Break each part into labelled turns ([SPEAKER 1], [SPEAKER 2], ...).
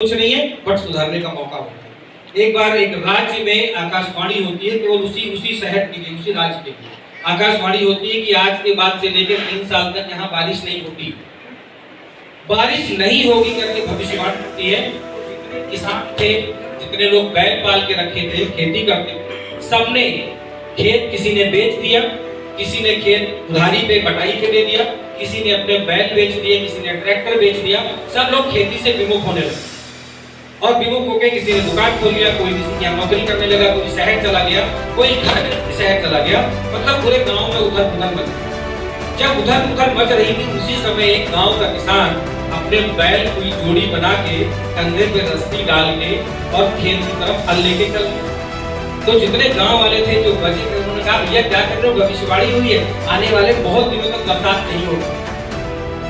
[SPEAKER 1] कुछ नहीं है, बट सुधारने का मौका होता है। एक बार एक राज्य में आकाशवाणी होती है, केवल उसी शहर के लिए, उसी राज्य के लिए आकाशवाणी होती है कि आज के बाद से लेकर 3 साल तक यहाँ बारिश नहीं होती, बारिश नहीं होगी करके भविष्यवाणी होती है। जितने किसान थे, जितने लोग बैल पाल के रखे थे, खेती करते थे, सबने खेत किसी ने बेच दिया, किसी ने खेत उधारी पे कटाई के दे दिया, किसी ने अपने बैल बेच दिए, किसी ने ट्रैक्टर बेच दिया। सब लोग खेती से विमुख होने लगे और विमुख होकर किसी ने दुकान खोल लिया, कोई किसी के यहाँ नौकरी करने लगा, कोई शहर चला गया, कोई घर में शहर चला गया। मतलब पूरे गांव में उथल-पुथल मच गई। जब उथल-पुथल मच रही थी, उसी समय एक गांव का किसान अपने बैल की जोड़ी बना के कंधे पे रस्सी डाल के और खेत की तरफ हल लेके चल गया। तो जितने गांव वाले थे जो बचे थे, उन्होंने कहा भैया क्या कर रहे हो, भविष्यवाणी हुई है, आने वाले बहुत दिनों तक बरसात नहीं होगी।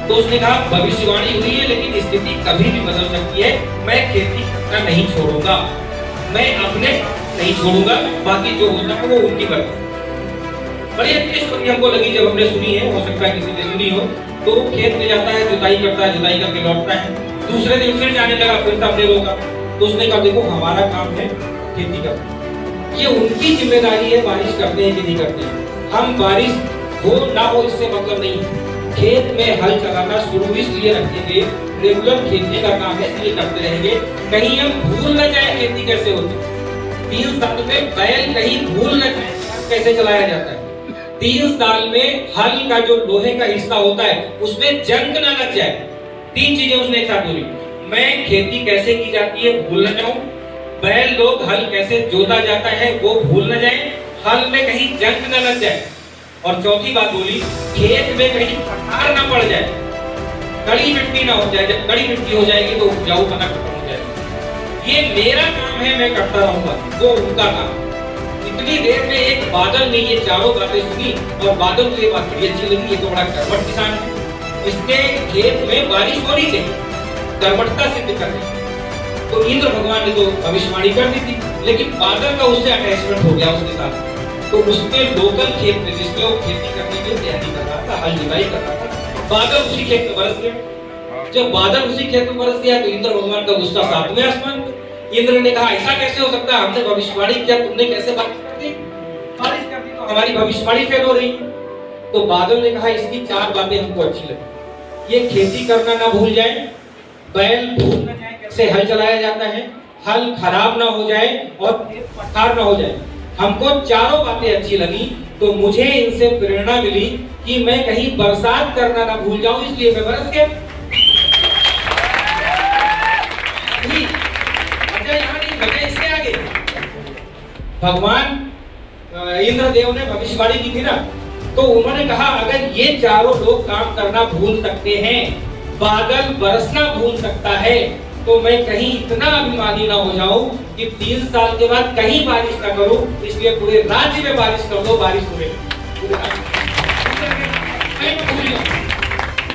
[SPEAKER 1] तो उसने कहा भविष्यवाणी हुई है लेकिन स्थिति कभी भी बदल सकती है, मैं खेती करना नहीं छोड़ूंगा, मैं अपने नहीं छोड़ूंगा, बाकी जो होता है वो उनकी करता है। बड़ी अच्छी स्टोरी हमको लगी जब हमने सुनी है, हो सकता है किसी ने सुनी हो। तो खेत में जाता है, जुताई करता है, जुताई करके लौटता है, दूसरे दिन फिर जाने लगा, फिर सामने रोका। तो उसने कहा देखो हमारा काम है खेती करना, ये उनकी जिम्मेदारी है बारिश करते हैं कि नहीं करते हैं। हम बारिश हो ना हो इससे मतलब नहीं है, खेत में हल चलाना शुरू इसलिए रखेंगे, रेगुलर खेती का काम है इसलिए करते रहेंगे, कहीं हम भूल न जाए खेती कैसे होती है। 3 साल में बैल कहीं भूल न जाए कैसे चलाया जाता है। 3 साल में हल का जो लोहे का हिस्सा होता है उसमें जंग न लग जाए। 3 चीजें उसने एक साथ बोली, मैं खेती कैसे की जाती है भूल न जाऊं, बैल लोग हल कैसे जोता जाता है वो भूल न जाए, हल में कहीं जंग न लग जाए, और चौथी बात बोली खेत में कहीं पठार ना पड़ जाए, कड़ी मिट्टी ना हो जाए। जब कड़ी मिट्टी हो जाएगी तो उपजाऊपना खत्म हो जाएगा। ये मेरा काम है, मैं करता रहूंगा, वो उनका काम। इतनी देर में एक बादल ने ये चारों बातें सुनी और बादल को ये बात बड़ी अच्छी लगी, ये तो बड़ा कर्मठ किसान है, इसके खेत में बारिश होनी चाहिए, कर्मठता सिद्ध करनी। तो इंद्र भगवान ने तो भविष्यवाणी कर दी थी, लेकिन बादल का उससे अटैचमेंट हो गया उसके साथ। तो उसके लोकल खेत में जिसमें वो खेती करने की तैयारी कर रहा था, हल जुताई कर रहा था, बादल उसी खेत में बरस गया। जब बादल उसी खेत में बरस गया तो इंद्र भगवान का गुस्सा 7वें आसमान पे। इंद्र ने कहा ऐसा कैसे हो सकता है, हमने भविष्यवाणी किया, तुमने कैसे बारिश कर दी, बारिश कर दी तो हमारी भविष्यवाणी फेल हो रही। तो बादल ने कहा इसकी 4 बातें हमको अच्छी लगी, ये खेती करना ना भूल जाए, बैल भूल न जाए कैसे हल चलाया जाता है, हल खराब ना हो जाए और पठार ना हो जाए, हमको चारों बातें अच्छी लगी। तो मुझे इनसे प्रेरणा मिली कि मैं कहीं बरसात करना ना भूल जाऊं, इसलिए मैं बरस गया। वजह इससे आगे भगवान इंद्रदेव ने भविष्यवाणी की थी ना, तो उन्होंने कहा अगर ये चारों लोग काम करना भूल सकते हैं, बादल बरसना भूल सकता है, तो मैं कहीं इतना अभिमानी ना हो जाऊं कि 3 साल के बाद कहीं बारिश ना करूं, इसलिए पूरे राज्य में बारिश कर दो, बारिश हुए।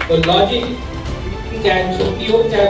[SPEAKER 1] तो लॉजिक चाहे छोटी हो चाहे